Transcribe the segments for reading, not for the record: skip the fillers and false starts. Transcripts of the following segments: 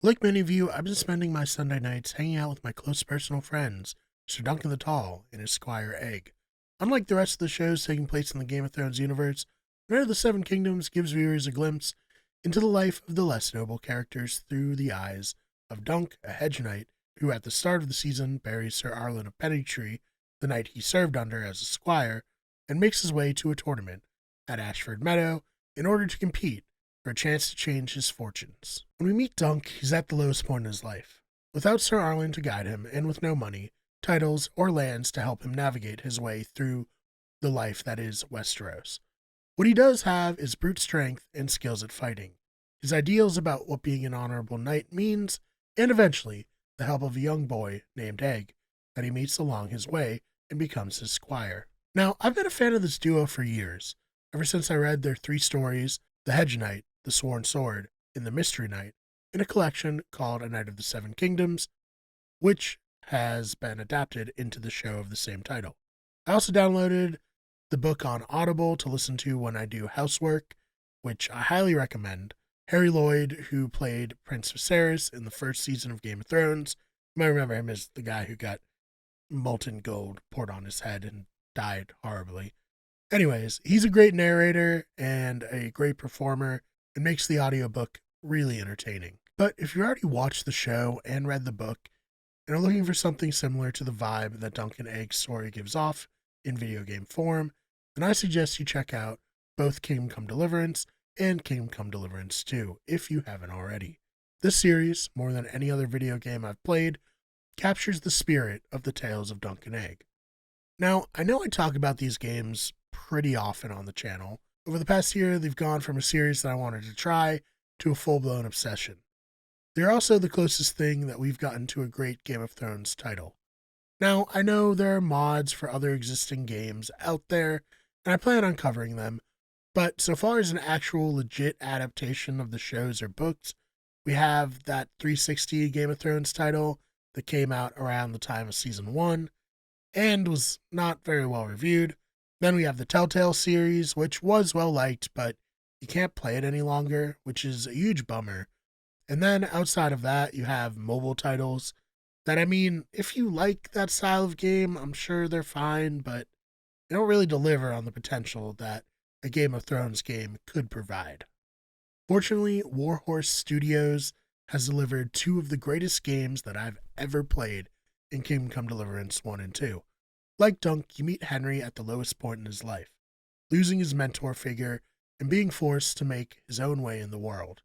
Like many of you, I've been spending my Sunday nights hanging out with my close personal friends, Sir Duncan the Tall and his squire Egg. Unlike the rest of the shows taking place in the Game of Thrones universe, Night of the Seven Kingdoms gives viewers a glimpse into the life of the less noble characters through the eyes of Dunk, a hedge knight, who at the start of the season buries Sir Arlen of Pennytree, the knight he served under as a squire, and makes his way to a tournament at Ashford Meadow in order to compete for a chance to change his fortunes. When we meet Dunk, he's at the lowest point in his life. Without Sir Arlen to guide him, and with no money, titles, or lands to help him navigate his way through the life that is Westeros. What he does have is brute strength and skills at fighting, his ideals about what being an honorable knight means, and eventually the help of a young boy named Egg that he meets along his way and becomes his squire. Now, I've been a fan of this duo for years, ever since I read their three stories, The Hedge Knight, The Sworn Sword, and The Mystery Knight, in a collection called A Knight of the Seven Kingdoms, which has been adapted into the show of the same title. I also downloaded the book on Audible to listen to when I do housework, which I highly recommend. Harry Lloyd, who played Prince Viserys in the first season of Game of Thrones, you might remember him as the guy who got molten gold poured on his head and died horribly. Anyways, he's a great narrator and a great performer and makes the audiobook really entertaining. But if you already watched the show and read the book and are looking for something similar to the vibe that Duncan Egg's story gives off in video game form, then I suggest you check out both Kingdom Come Deliverance and Kingdom Come Deliverance 2 if you haven't already. This series, more than any other video game I've played, captures the spirit of the tales of Duncan Egg. Now, I know I talk about these games pretty often on the channel. Over the past year, they've gone from a series that I wanted to try to a full-blown obsession. They're also the closest thing that we've gotten to a great Game of Thrones title. Now, I know there are mods for other existing games out there, and I plan on covering them, but so far as an actual legit adaptation of the shows or books, we have that 360 Game of Thrones title that came out around the time of Season 1 and was not very well reviewed. Then we have the Telltale series, which was well liked, but you can't play it any longer, which is a huge bummer. And then outside of that, you have mobile titles that, I mean, if you like that style of game, I'm sure they're fine, but they don't really deliver on the potential that a Game of Thrones game could provide. Fortunately, Warhorse Studios has delivered two of the greatest games that I've ever played in Kingdom Come Deliverance 1 and 2. Like Dunk, you meet Henry at the lowest point in his life, losing his mentor figure and being forced to make his own way in the world.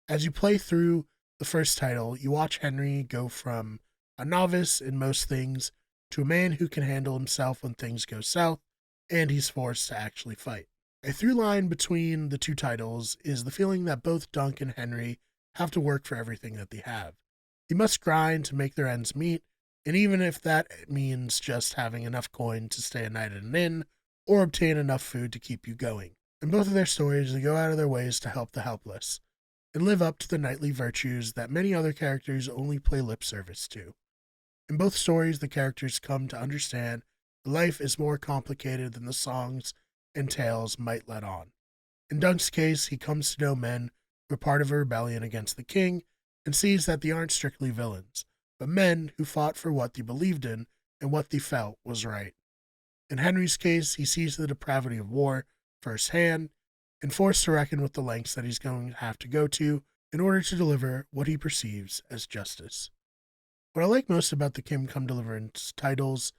As you play through the first title, you watch Henry go from a novice in most things to a man who can handle himself when things go south, and he's forced to actually fight. A through line between the two titles is the feeling that both Dunk and Henry have to work for everything that they have. They must grind to make their ends meet, and even if that means just having enough coin to stay a night at an inn, or obtain enough food to keep you going. In both of their stories, they go out of their ways to help the helpless, and live up to the knightly virtues that many other characters only play lip service to. In both stories, the characters come to understand that life is more complicated than the songs and tales might let on. In Dunk's case, he comes to know men who are part of a rebellion against the king and sees that they aren't strictly villains, but men who fought for what they believed in and what they felt was right. In Henry's case, he sees the depravity of war firsthand and forced to reckon with the lengths that he's going to have to go to in order to deliver what he perceives as justice. What I like most about the Kingdom Come Deliverance titles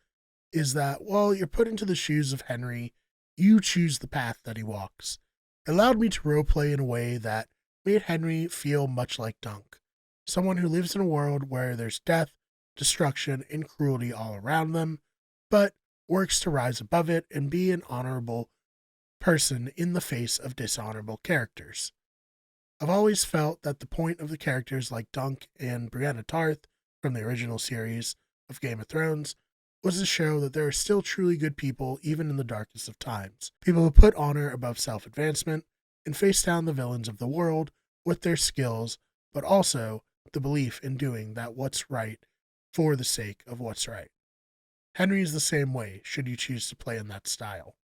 is that while you're put into the shoes of Henry, you choose the path that he walks. It allowed me to roleplay in a way that made Henry feel much like Dunk, someone who lives in a world where there's death, destruction, and cruelty all around them, but works to rise above it and be an honorable person in the face of dishonorable characters. I've always felt that the point of the characters like Dunk and Brienne Tarth from the original series of Game of Thrones was to show that there are still truly good people even in the darkest of times. People who put honor above self-advancement and face down the villains of the world with their skills, but also the belief in doing that what's right for the sake of what's right. Henry is the same way, should you choose to play in that style,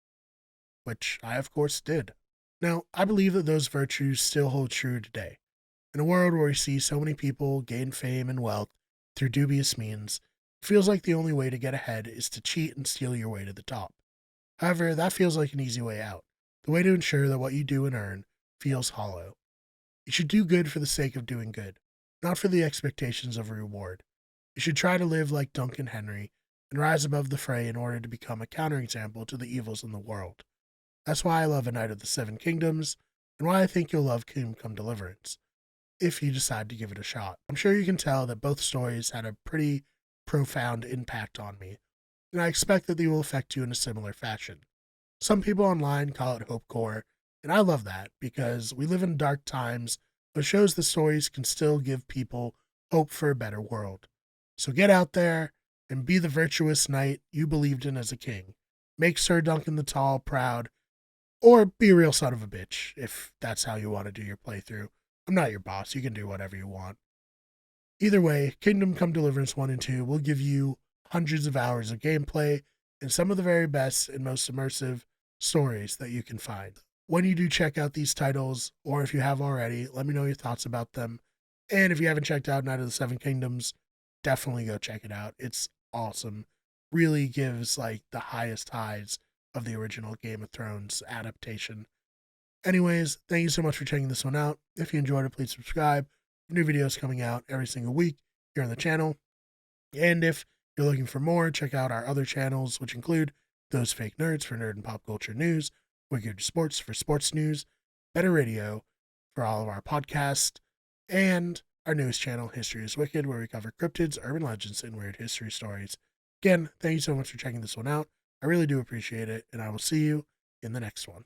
which I of course did. Now, I believe that those virtues still hold true today, In a world where we see so many people gain fame and wealth through dubious means, it feels like the only way to get ahead is to cheat and steal your way to the top. However, that feels like an easy way out, the way to ensure that what you do and earn feels hollow. You should do good for the sake of doing good, not for the expectations of a reward. You should try to live like Duncan Henry and rise above the fray in order to become a counterexample to the evils in the world. That's why I love A Knight of the Seven Kingdoms, and why I think you'll love Kingdom Come Deliverance, if you decide to give it a shot. I'm sure you can tell that both stories had a pretty profound impact on me, and I expect that they will affect you in a similar fashion. Some people online call it hopecore, and I love that because we live in dark times, but it shows the stories can still give people hope for a better world. So get out there and be the virtuous knight you believed in as a king. Make Sir Duncan the Tall proud, or be a real son of a bitch if that's how you want to do your playthrough. I'm not your boss. You can do whatever you want. Either way, Kingdom Come Deliverance 1 and 2 will give you hundreds of hours of gameplay and some of the very best and most immersive stories that you can find. When you do check out these titles, or if you have already, let me know your thoughts about them. And if you haven't checked out Knight of the Seven Kingdoms, definitely go check it out. It's awesome. Really gives like the highest highs of the original Game of Thrones adaptation. Anyways, thank you so much for checking this one out. If you enjoyed it, please subscribe. New videos coming out every single week here on the channel. And if you're looking for more, check out our other channels, which include Those Fake Nerds for nerd and pop culture news, Wicked Sports for sports news, Better Radio for all of our podcasts, and our newest channel, History is Wicked, where we cover cryptids, urban legends, and weird history stories. Again, thank you so much for checking this one out. I really do appreciate it, and I will see you in the next one.